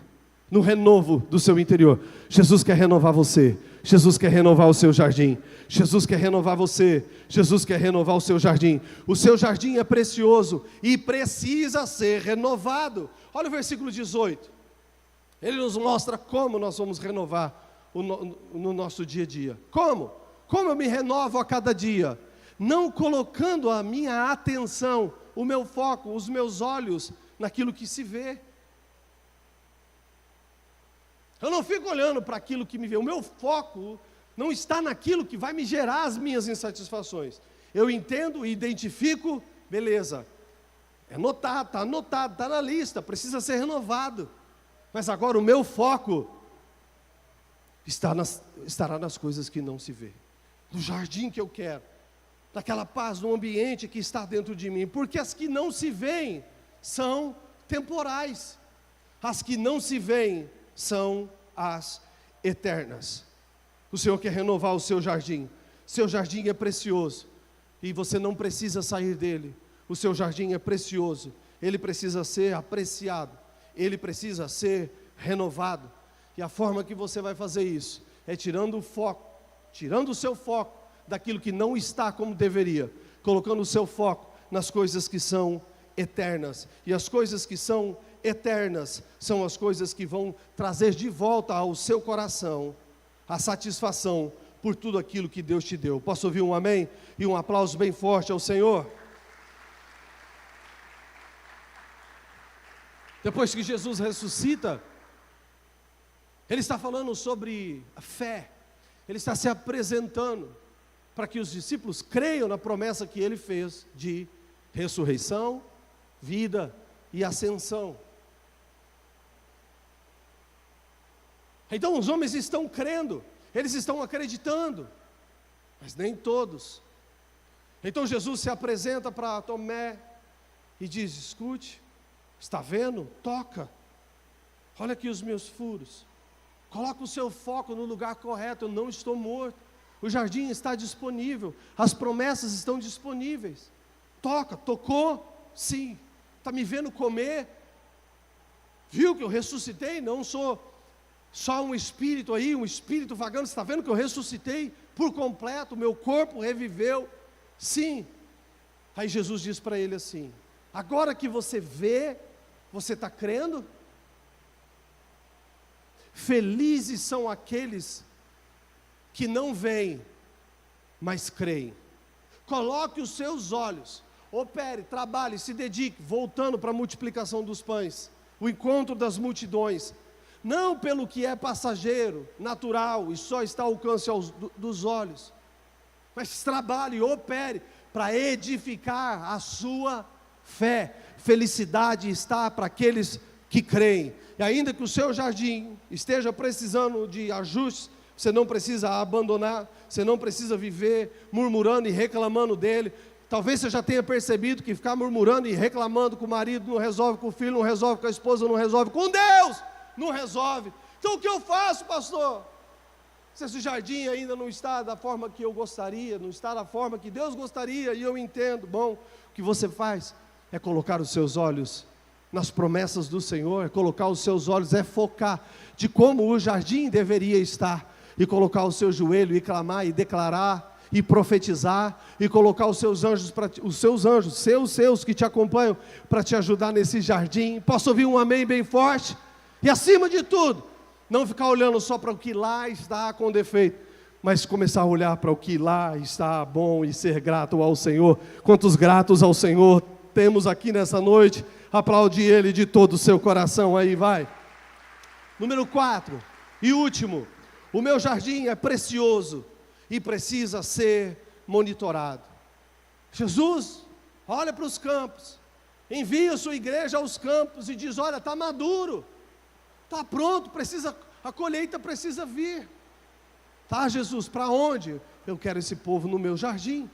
Speaker 1: No renovo do seu interior. Jesus quer renovar você. Jesus quer renovar o seu jardim. Jesus quer renovar você. Jesus quer renovar o seu jardim. O seu jardim é precioso e precisa ser renovado. Olha o versículo 18. Ele nos mostra como nós vamos renovar no nosso dia a dia. Como? Como eu me renovo a cada dia? Não colocando a minha atenção, o meu foco, os meus olhos naquilo que se vê. Eu não fico olhando para aquilo que me vê. O meu foco não está naquilo que vai me gerar as minhas insatisfações. Eu entendo e identifico, beleza. É notado, está anotado, está na lista, precisa ser renovado. Mas agora o meu foco estará nas coisas que não se vê. No jardim que eu quero. Naquela paz, no ambiente que está dentro de mim. Porque as que não se veem são temporais. As que não se veem são as eternas. O Senhor quer renovar o seu jardim. Seu jardim é precioso e você não precisa sair dele. O seu jardim é precioso, ele precisa ser apreciado, ele precisa ser renovado. E a forma que você vai fazer isso é tirando o seu foco daquilo que não está como deveria, colocando o seu foco nas coisas que são eternas. E as coisas que são eternas são as coisas que vão trazer de volta ao seu coração a satisfação por tudo aquilo que Deus te deu. Posso ouvir um amém? E um aplauso bem forte ao Senhor? Depois que Jesus ressuscita, Ele está falando sobre a fé. Ele está se apresentando para que os discípulos creiam na promessa que Ele fez de ressurreição, vida e ascensão. Então os homens estão crendo, eles estão acreditando, mas nem todos. Então Jesus se apresenta para Tomé e diz: escute, está vendo? Toca, olha aqui os meus furos, coloca o seu foco no lugar correto, eu não estou morto, o jardim está disponível, as promessas estão disponíveis. Toca, tocou? Sim. Está me vendo comer? Viu que eu ressuscitei? Não sou só um espírito aí, um espírito vagando. Está vendo que eu ressuscitei por completo, meu corpo reviveu? Sim. Aí Jesus diz para ele assim: agora que você vê, você está crendo? Felizes são aqueles que não veem, mas creem. Coloque os seus olhos, opere, trabalhe, se dedique, voltando para a multiplicação dos pães, o encontro das multidões, não pelo que é passageiro, natural, e só está ao alcance dos olhos, mas trabalhe, opere, para edificar a sua fé. Felicidade está para aqueles que creem, e ainda que o seu jardim esteja precisando de ajustes, você não precisa abandonar, você não precisa viver murmurando e reclamando dele. Talvez você já tenha percebido que ficar murmurando e reclamando com o marido não resolve, com o filho não resolve, com a esposa não resolve, com Deus não resolve. Então o que eu faço, pastor? Se esse jardim ainda não está da forma que eu gostaria, não está da forma que Deus gostaria, e eu entendo, bom, o que você faz é colocar os seus olhos nas promessas do Senhor, é colocar os seus olhos, é focar de como o jardim deveria estar, e colocar o seu joelho e clamar e declarar e profetizar e colocar os seus anjos, seus que te acompanham para te ajudar nesse jardim. Posso ouvir um amém bem forte? E acima de tudo, não ficar olhando só para o que lá está com defeito, mas começar a olhar para o que lá está bom e ser grato ao Senhor. Quantos gratos ao Senhor temos aqui nessa noite? Aplaude Ele de todo o seu coração, aí vai. Número 4 e último: o meu jardim é precioso e precisa ser monitorado. Jesus olha para os campos, envia a sua igreja aos campos e diz: olha, está maduro, está pronto, a colheita precisa vir. Tá, Jesus, para onde? Eu quero esse povo no meu jardim.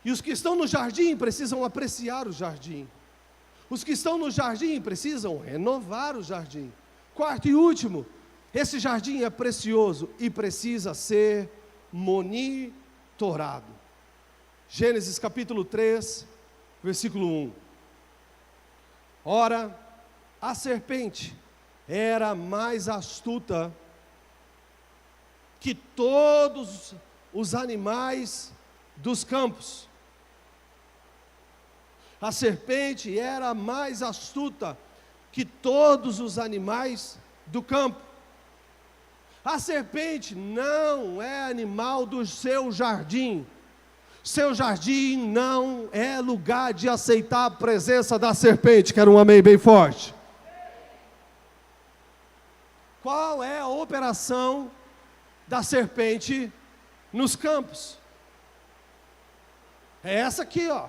Speaker 1: E os que estão no jardim precisam apreciar o jardim. Os que estão no jardim precisam renovar o jardim. Quarto e último: esse jardim é precioso e precisa ser monitorado. Gênesis capítulo 3, versículo 1. Ora, a serpente era mais astuta que todos os animais dos campos. A serpente era mais astuta que todos os animais do campo. A serpente não é animal do seu jardim. Seu jardim não é lugar de aceitar a presença da serpente. Quero um amém bem forte. Qual é a operação da serpente nos campos? É essa aqui, ó.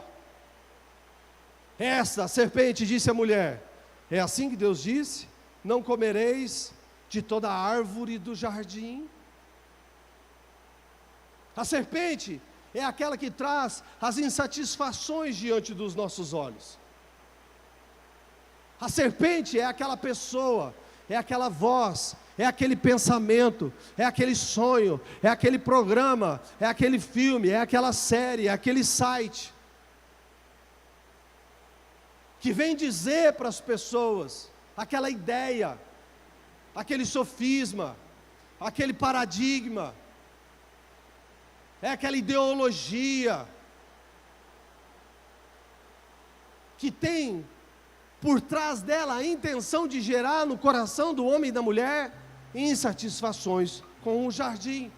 Speaker 1: Essa serpente disse à mulher: é assim que Deus disse: não comereis de toda a árvore do jardim. A serpente é aquela que traz as insatisfações diante dos nossos olhos. A serpente é aquela pessoa, é aquela voz, é aquele pensamento, é aquele sonho, é aquele programa, é aquele filme, é aquela série, é aquele site, que vem dizer para as pessoas aquela ideia, aquele sofisma, aquele paradigma, é aquela ideologia que tem por trás dela a intenção de gerar no coração do homem e da mulher insatisfações com o jardim.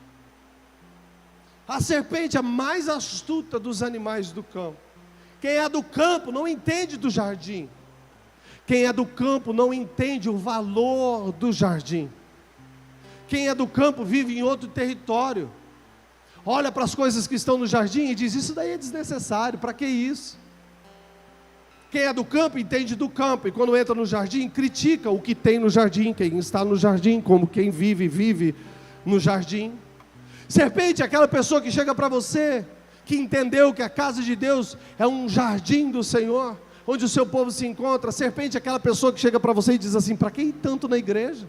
Speaker 1: A serpente é a mais astuta dos animais do campo. Quem é do campo não entende do jardim. Quem é do campo não entende o valor do jardim. Quem é do campo vive em outro território. Olha para as coisas que estão no jardim e diz: isso daí é desnecessário, para que isso? Quem é do campo entende do campo, e quando entra no jardim, critica o que tem no jardim, quem está no jardim, como quem vive no jardim. Serpente é aquela pessoa que chega para você, que entendeu que a casa de Deus é um jardim do Senhor, onde o seu povo se encontra. Serpente é aquela pessoa que chega para você e diz assim: para que ir tanto na igreja?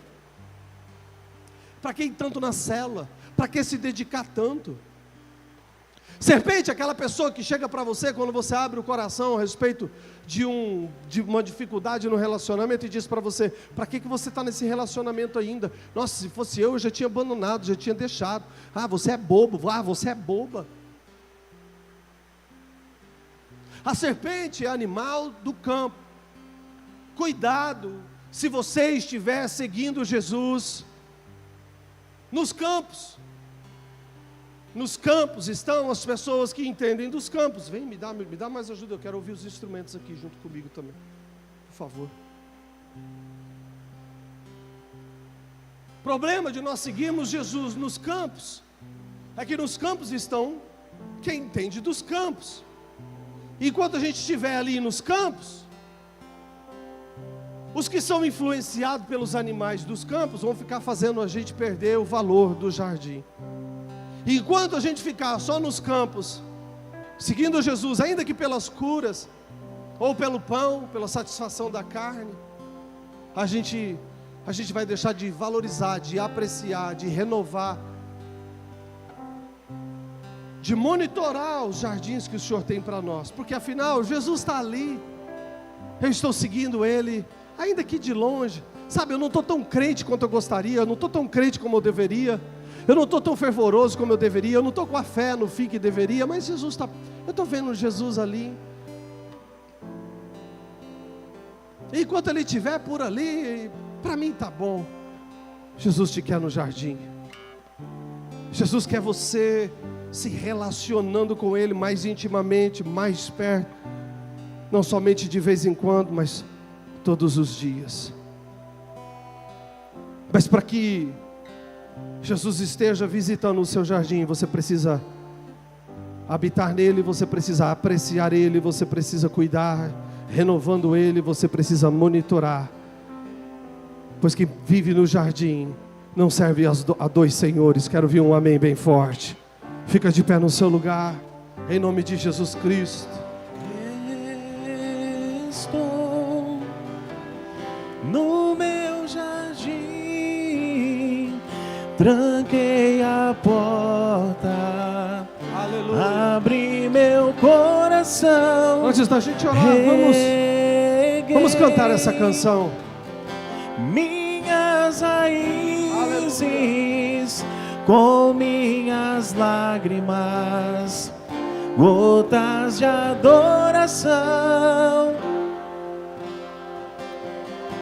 Speaker 1: Para que ir tanto na cela? Para que se dedicar tanto? Serpente é aquela pessoa que chega para você quando você abre o coração a respeito de uma dificuldade no relacionamento e diz para você: para que você está nesse relacionamento ainda? Nossa, se fosse eu já tinha abandonado, já tinha deixado. Ah, você é bobo, ah, você é boba. A serpente é animal do campo. Cuidado se você estiver seguindo Jesus nos campos. Nos campos estão as pessoas que entendem dos campos. Vem, me dá mais ajuda, eu quero ouvir os instrumentos aqui junto comigo também, por favor. Problema de nós seguirmos Jesus nos campos é que nos campos estão quem entende dos campos. Enquanto a gente estiver ali nos campos, os que são influenciados pelos animais dos campos vão ficar fazendo a gente perder o valor do jardim. Enquanto a gente ficar só nos campos, seguindo Jesus, ainda que pelas curas, ou pelo pão, pela satisfação da carne, a gente vai deixar de valorizar, de apreciar, de renovar, de monitorar os jardins que o Senhor tem para nós, porque afinal, Jesus está ali, eu estou seguindo Ele, ainda que de longe, sabe, eu não estou tão crente quanto eu gostaria, eu não estou tão crente como eu deveria, eu não estou tão fervoroso como eu deveria, eu não estou com a fé no fim que deveria, mas Jesus está, eu estou vendo Jesus ali, e enquanto Ele estiver por ali, para mim está bom. Jesus te quer no jardim, Jesus quer você se relacionando com Ele mais intimamente, mais perto, não somente de vez em quando, mas todos os dias. Mas para que Jesus esteja visitando o seu jardim, você precisa habitar nele, você precisa apreciar ele, você precisa cuidar, renovando ele, você precisa monitorar, pois quem vive no jardim não serve a dois senhores. Quero ouvir um amém bem forte. Fica de pé no seu lugar, em nome de Jesus Cristo.
Speaker 2: Estou no meu jardim, tranquei a porta,
Speaker 1: Aleluia.
Speaker 2: abri meu coração.
Speaker 1: Antes da gente orar, vamos cantar essa canção.
Speaker 2: Minhas raízes com minhas lágrimas, gotas de adoração